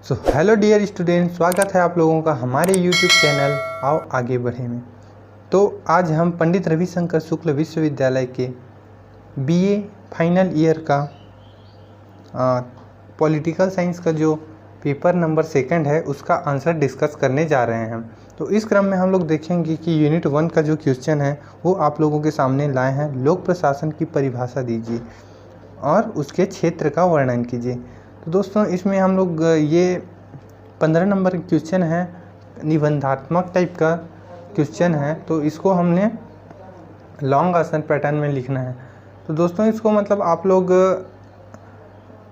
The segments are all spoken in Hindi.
सो हेलो डियर स्टूडेंट, स्वागत है आप लोगों का हमारे यूट्यूब चैनल आओ आगे बढ़े में। तो आज हम पंडित रविशंकर शुक्ल विश्वविद्यालय के बीए फाइनल ईयर का पॉलिटिकल साइंस का जो पेपर नंबर 2 है उसका आंसर डिस्कस करने जा रहे हैं। तो इस क्रम में हम लोग देखेंगे कि यूनिट 1 का जो क्वेश्चन है वो आप लोगों के सामने लाए हैं। लोक प्रशासन की परिभाषा दीजिए और उसके क्षेत्र का वर्णन कीजिए। तो दोस्तों इसमें हम लोग ये 15 नंबर क्वेश्चन है, निबंधात्मक टाइप का क्वेश्चन है। तो इसको हमने लॉन्ग आंसर पैटर्न में लिखना है। तो दोस्तों इसको मतलब आप लोग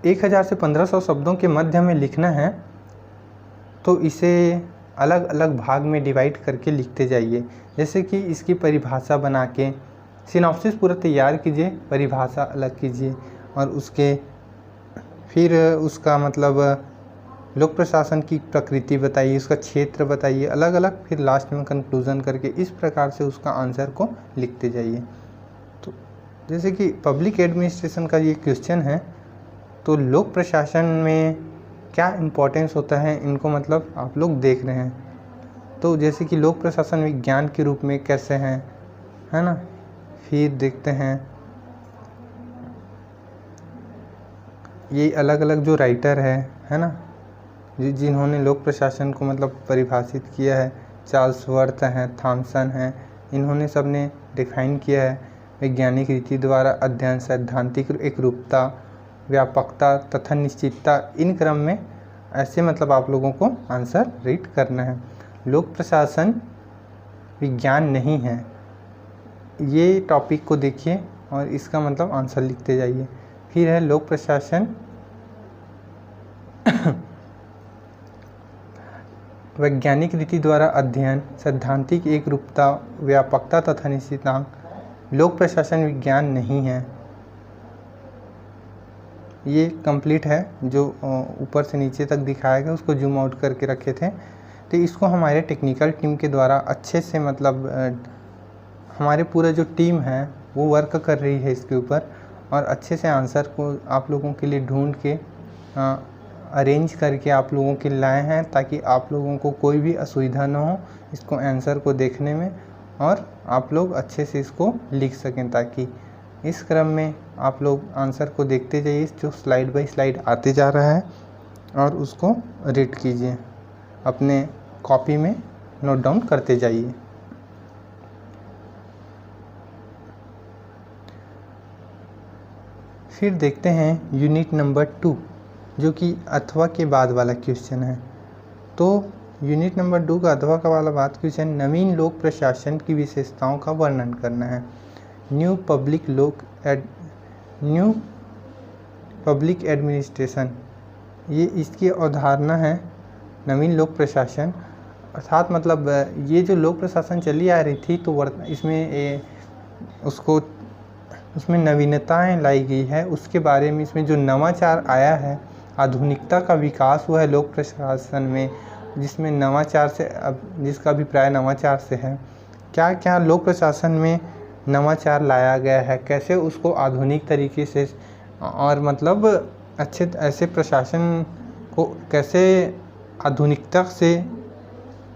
1000 से 1500 शब्दों के मध्य में लिखना है। तो इसे अलग अलग भाग में डिवाइड करके लिखते जाइए। जैसे कि इसकी परिभाषा बना के सिनॉप्सिस पूरा तैयार कीजिए, परिभाषा अलग कीजिए और उसके फिर उसका मतलब लोक प्रशासन की प्रकृति बताइए, उसका क्षेत्र बताइए अलग अलग, फिर लास्ट में कंक्लूजन करके इस प्रकार से उसका आंसर को लिखते जाइए। तो जैसे कि पब्लिक एडमिनिस्ट्रेशन का ये क्वेश्चन है, तो लोक प्रशासन में क्या इम्पोर्टेंस होता है इनको मतलब आप लोग देख रहे हैं। तो जैसे कि लोक प्रशासन विज्ञान के रूप में कैसे हैं, है ना। फिर देखते हैं ये अलग अलग जो राइटर है ना, जिन्होंने लोक प्रशासन को मतलब परिभाषित किया है। चार्ल्स वर्थ हैं, थॉमसन हैं, इन्होंने सब ने डिफाइन किया है। वैज्ञानिक रीति द्वारा अध्ययन, सैद्धांतिक एकरूपता, व्यापकता तथा निश्चितता, इन क्रम में ऐसे मतलब आप लोगों को आंसर रीड करना है। लोक प्रशासन विज्ञान नहीं है, ये टॉपिक को देखिए और इसका मतलब आंसर लिखते जाइए। फिर है लोक प्रशासन वैज्ञानिक रीति द्वारा अध्ययन, सैद्धांतिक एकरूपता, व्यापकता तथा निश्चितांक, लोक प्रशासन विज्ञान नहीं है। ये कंप्लीट है, जो ऊपर से नीचे तक दिखाया गया उसको जूम आउट करके रखे थे। तो इसको हमारे टेक्निकल टीम के द्वारा अच्छे से मतलब हमारे पूरा जो टीम है वो वर्क कर रही है इसके ऊपर और अच्छे से आंसर को आप लोगों के लिए ढूंढ के अरेंज करके आप लोगों के लाए हैं, ताकि आप लोगों को कोई भी असुविधा ना हो इसको आंसर को देखने में और आप लोग अच्छे से इसको लिख सकें। ताकि इस क्रम में आप लोग आंसर को देखते जाइए, जो स्लाइड बाय स्लाइड आते जा रहा है, और उसको रीड कीजिए, अपने कॉपी में नोट डाउन करते जाइए। फिर देखते हैं यूनिट नंबर 2, जो कि अथवा के बाद वाला क्वेश्चन है। तो यूनिट नंबर 2 का अथवा का वाला बात क्वेश्चन, नवीन लोक प्रशासन की विशेषताओं का वर्णन करना है। न्यू पब्लिक एडमिनिस्ट्रेशन, ये इसकी अवधारणा है। नवीन लोक प्रशासन अर्थात मतलब ये जो लोक प्रशासन चली आ रही थी, तो इसमें उसमें नवीनताएं लाई गई है, उसके बारे में इसमें जो नवाचार आया है, आधुनिकता का विकास हुआ है लोक प्रशासन में, जिसमें नवाचार से जिसका अभिप्राय नवाचार से है। क्या क्या लोक प्रशासन में नवाचार लाया गया है, कैसे उसको आधुनिक तरीके से और मतलब अच्छे ऐसे प्रशासन को कैसे आधुनिकता से,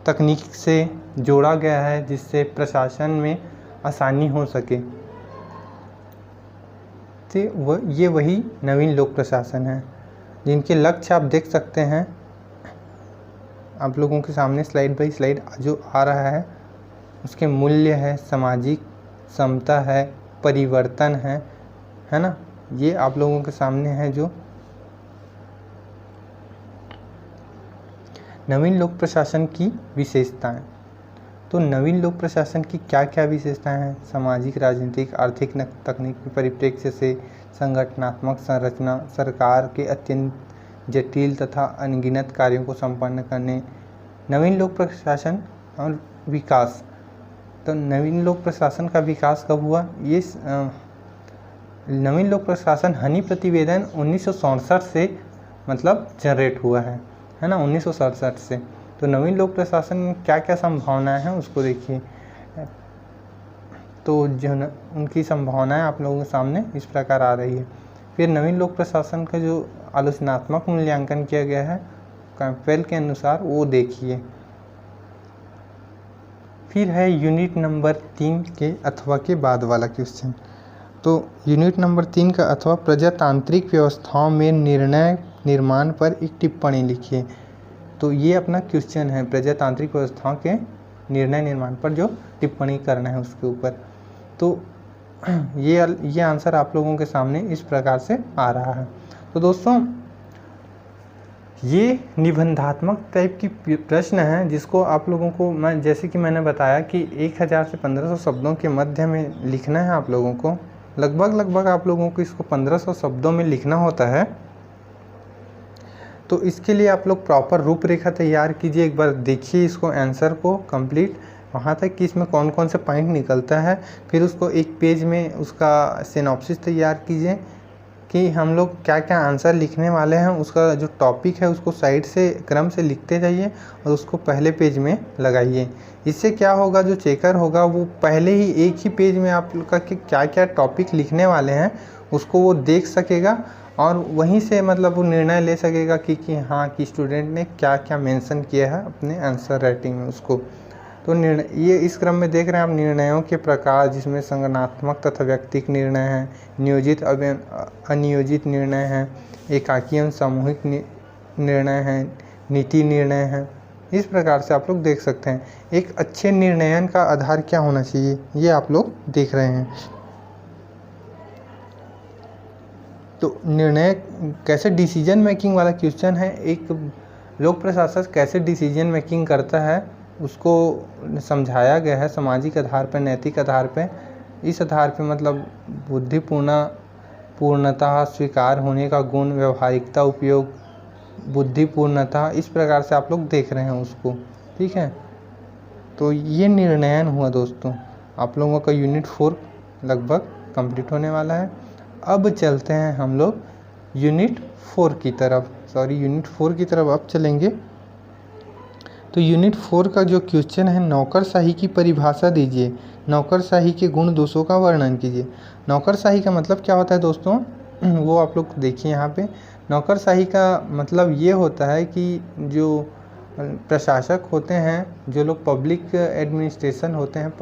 तकनीक से जोड़ा गया है जिससे प्रशासन में आसानी हो सके। तो ये वही नवीन लोक प्रशासन है, जिनके लक्ष्य आप देख सकते हैं आप लोगों के सामने स्लाइड बाय स्लाइड जो आ रहा है। उसके मूल्य है, सामाजिक समता है, परिवर्तन है ना। ये आप लोगों के सामने है जो नवीन लोक प्रशासन की विशेषताएं। तो नवीन लोक प्रशासन की क्या क्या विशेषताएं हैं? सामाजिक, राजनीतिक, आर्थिक, तकनीकी परिप्रेक्ष्य से संगठनात्मक संरचना, सरकार के अत्यंत जटिल तथा अनगिनत कार्यों को संपन्न करने। नवीन लोक प्रशासन और विकास, तो नवीन लोक प्रशासन का विकास कब हुआ? ये नवीन लोक प्रशासन हनी प्रतिवेदन 1967 से मतलब जनरेट हुआ है ना, 1967 से। तो नवीन लोक प्रशासन में क्या क्या संभावनाएं हैं उसको देखिए। तो जो उनकी संभावनाएं आप लोगों के सामने इस प्रकार आ रही है। फिर नवीन लोक प्रशासन का जो आलोचनात्मक मूल्यांकन किया गया है कैंपबेल के अनुसार वो देखिए। फिर है यूनिट नंबर 3 के अथवा के बाद वाला क्वेश्चन। तो यूनिट नंबर 3 का अथवा प्रजातांत्रिक व्यवस्थाओं में निर्णय निर्माण पर एक टिप्पणी लिखिए। तो ये अपना क्वेश्चन है, प्रजातांत्रिक व्यवस्थाओं के निर्णय निर्माण पर जो टिप्पणी करना है उसके ऊपर। तो ये आंसर आप लोगों के सामने इस प्रकार से आ रहा है। तो दोस्तों ये निबंधात्मक टाइप की प्रश्न है जिसको आप लोगों को मैं जैसे कि मैंने बताया कि 1000 से 1500 शब्दों के मध्य में लिखना है। आप लोगों को लगभग आप लोगों को इसको 1500 शब्दों में लिखना होता है। तो इसके लिए आप लोग प्रॉपर रूपरेखा तैयार कीजिए। एक बार देखिए इसको आंसर को कंप्लीट वहाँ तक कि इसमें कौन कौन से पॉइंट निकलता है। फिर उसको एक पेज में उसका सिनॉप्सिस तैयार कीजिए कि हम लोग क्या क्या आंसर लिखने वाले हैं। उसका जो टॉपिक है उसको साइड से क्रम से लिखते जाइए और उसको पहले पेज में लगाइए। इससे क्या होगा, जो चेकर होगा वो पहले ही एक ही पेज में आप लोग का कि क्या क्या टॉपिक लिखने वाले हैं उसको वो देख सकेगा और वहीं से मतलब वो निर्णय ले सकेगा कि हाँ कि स्टूडेंट ने क्या क्या मेंशन किया है अपने आंसर राइटिंग में उसको। तो निर्णय ये इस क्रम में देख रहे हैं आप निर्णयों के प्रकार, जिसमें संगठनात्मक तथा व्यक्तिगत निर्णय हैं, नियोजित अनियोजित निर्णय हैं, एकाकी एवं सामूहिक निर्णय हैं, नीति निर्णय हैं। इस प्रकार से आप लोग देख सकते हैं एक अच्छे निर्णयन का आधार क्या होना चाहिए, ये आप लोग देख रहे हैं। तो निर्णय कैसे डिसीजन मेकिंग वाला क्वेश्चन है। एक लोक प्रशासक कैसे डिसीजन मेकिंग करता है उसको समझाया गया है सामाजिक आधार पर, नैतिक आधार पर। इस आधार पे मतलब पूर्णतः, स्वीकार होने का गुण, व्यवहारिकता, उपयोग, बुद्धिपूर्णता, इस प्रकार से आप लोग देख रहे हैं उसको। ठीक है, तो ये निर्णयन हुआ दोस्तों। आप लोगों का यूनिट 4 लगभग कंप्लीट होने वाला है। अब चलते हैं हम लोग यूनिट 4 की तरफ अब चलेंगे। तो यूनिट 4 का जो क्वेश्चन है, नौकरशाही की परिभाषा दीजिए, नौकरशाही के गुण दोषों का वर्णन कीजिए। नौकरशाही का मतलब क्या होता है दोस्तों, वो आप लोग देखिए यहाँ पे। नौकरशाही का मतलब ये होता है कि जो प्रशासक होते हैं, जो लोग पब्लिक एडमिनिस्ट्रेशन होते हैं,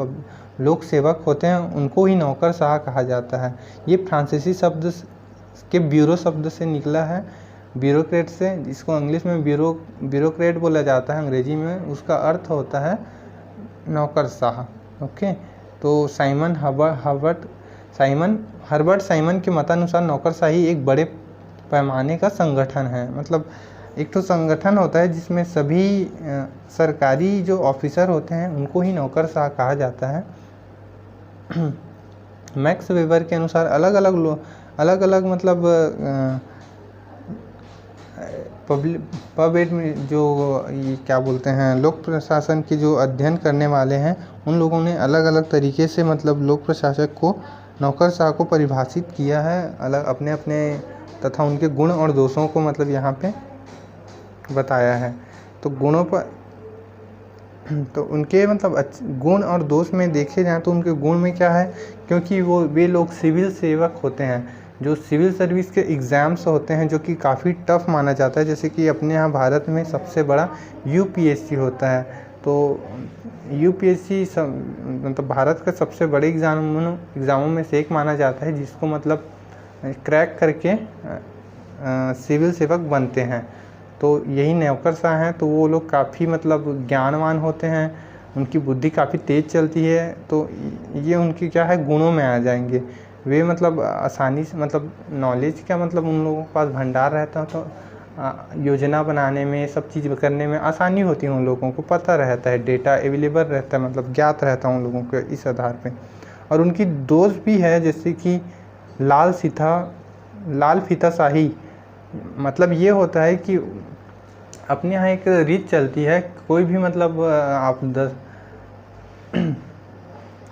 लोक सेवक होते हैं, उनको ही नौकरशाह कहा जाता है। ये फ्रांसीसी शब्द के ब्यूरो शब्द से निकला है, ब्यूरोक्रेट से, जिसको इंग्लिश में ब्यूरोक्रेट बोला जाता है, अंग्रेजी में उसका अर्थ होता है नौकरशाह। ओके, तो हर्बर्ट साइमन के मतानुसार नौकरशाही एक बड़े पैमाने का संगठन है। मतलब एक तो संगठन होता है जिसमें सभी सरकारी जो ऑफिसर होते हैं उनको ही नौकरशाह कहा जाता है। मैक्स वेबर के अनुसार अलग अलग मतलब पब में जो ये क्या बोलते हैं, लोक प्रशासन की जो अध्ययन करने वाले हैं उन लोगों ने अलग अलग तरीके से मतलब लोक प्रशासक को, नौकरशाह को परिभाषित किया है अलग अपने तथा उनके गुण और दोषों को मतलब यहाँ पे बताया है। तो गुणों पर तो उनके मतलब गुण और दोष में देखे जाएँ तो उनके गुण में क्या है, क्योंकि वे लोग सिविल सेवक होते हैं, जो सिविल सर्विस के एग्ज़ाम्स होते हैं जो कि काफ़ी टफ माना जाता है। जैसे कि अपने यहाँ भारत में सबसे बड़ा यूपीएससी होता है। तो यूपीएससी मतलब भारत का सबसे बड़े एग्ज़ामों में से एक माना जाता है, जिसको मतलब क्रैक करके सिविल सेवक बनते हैं। तो यही नौकरशाह हैं। तो वो लोग काफ़ी मतलब ज्ञानवान होते हैं, उनकी बुद्धि काफ़ी तेज़ चलती है। तो ये उनकी क्या है, गुणों में आ जाएंगे। वे मतलब आसानी से मतलब नॉलेज का मतलब उन लोगों के पास भंडार रहता है, तो योजना बनाने में, सब चीज़ करने में आसानी होती है। उन लोगों को पता रहता है, डेटा अवेलेबल रहता है, मतलब ज्ञात रहता है उन लोगों को इस आधार पे। और उनकी दोष भी है, जैसे कि लाल फीताशाही। मतलब ये होता है कि अपने यहाँ एक रीत चलती है, कोई भी मतलब आप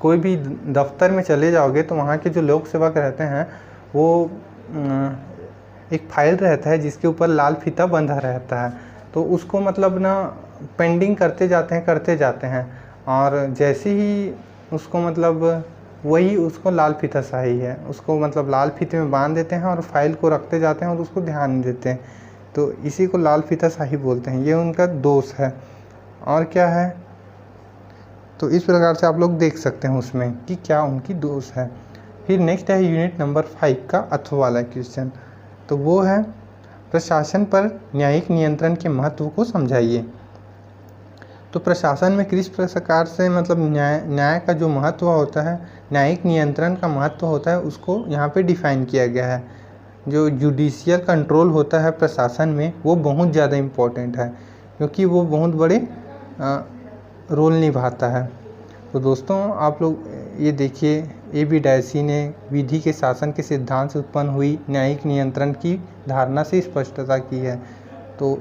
कोई भी दफ्तर में चले जाओगे तो वहाँ के जो लोक सेवक रहते हैं वो एक फाइल रहता है जिसके ऊपर लाल फीता बंधा रहता है। तो उसको मतलब ना पेंडिंग करते जाते हैं और जैसे ही उसको मतलब वही उसको लाल फीताशाही है, उसको मतलब लाल फीते में बांध देते हैं और फाइल को रखते जाते हैं और उसको ध्यान नहीं देते हैं। तो इसी को लाल फीता शाही बोलते हैं, ये उनका दोष है। और क्या है, तो इस प्रकार से आप लोग देख सकते हैं उसमें कि क्या उनकी दोष है। फिर नेक्स्ट है यूनिट नंबर 5 का अथवा वाला क्वेश्चन, तो वो है प्रशासन पर न्यायिक नियंत्रण के महत्व को समझाइए। तो प्रशासन में किस प्रकार से मतलब न्याय का जो महत्व होता है, न्यायिक नियंत्रण का महत्व होता है, उसको यहाँ पे डिफाइन किया गया है। जो जुडिशियल कंट्रोल होता है प्रशासन में, वो बहुत ज़्यादा इम्पोर्टेंट है, क्योंकि वो बहुत बड़े रोल निभाता है। तो दोस्तों आप लोग ये देखिए, A.B. डायसी ने विधि के शासन के सिद्धांत से उत्पन्न हुई न्यायिक नियंत्रण की धारणा से स्पष्टता की है। तो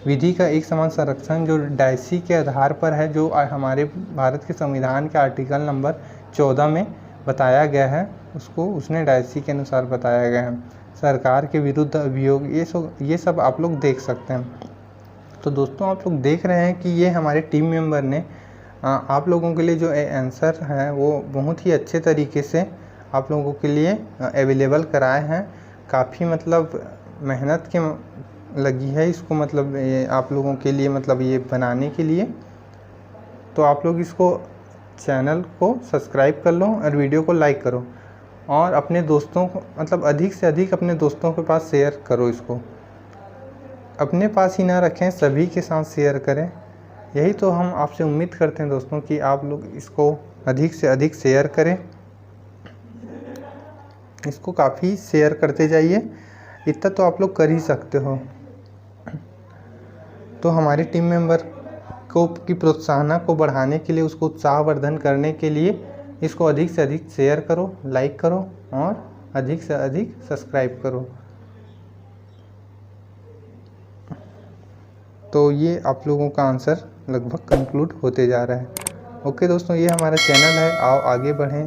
विधि का एक समान संरक्षण जो डायसी के आधार पर है, जो हमारे भारत के संविधान के आर्टिकल नंबर 14 में बताया गया है, उसको उसने डायसी के अनुसार बताया गया है। सरकार के विरुद्ध अभियोग, ये सब आप लोग देख सकते हैं। तो दोस्तों आप लोग देख रहे हैं कि ये हमारे टीम मेंबर ने आप लोगों के लिए जो आंसर है वो बहुत ही अच्छे तरीके से आप लोगों के लिए अवेलेबल कराए हैं। काफ़ी मतलब मेहनत के लगी है इसको, मतलब ये आप लोगों के लिए मतलब ये बनाने के लिए। तो आप लोग इसको चैनल को सब्सक्राइब कर लो और वीडियो को लाइक करो, और अपने दोस्तों को मतलब अधिक से अधिक अपने दोस्तों के पास शेयर करो। इसको अपने पास ही ना रखें, सभी के साथ शेयर करें। यही तो हम आपसे उम्मीद करते हैं दोस्तों कि आप लोग इसको अधिक से अधिक शेयर करें, इसको काफ़ी शेयर करते जाइए। इतना तो आप लोग कर ही सकते हो। तो हमारे टीम मेंबर को की प्रोत्साहन को बढ़ाने के लिए, उसको उत्साहवर्धन करने के लिए इसको अधिक से अधिक शेयर करो, लाइक करो और अधिक से अधिक सब्सक्राइब करो। तो ये आप लोगों का आंसर लगभग कंक्लूड होते जा रहा है। ओके दोस्तों, ये हमारा चैनल है, आओ आगे बढ़ें।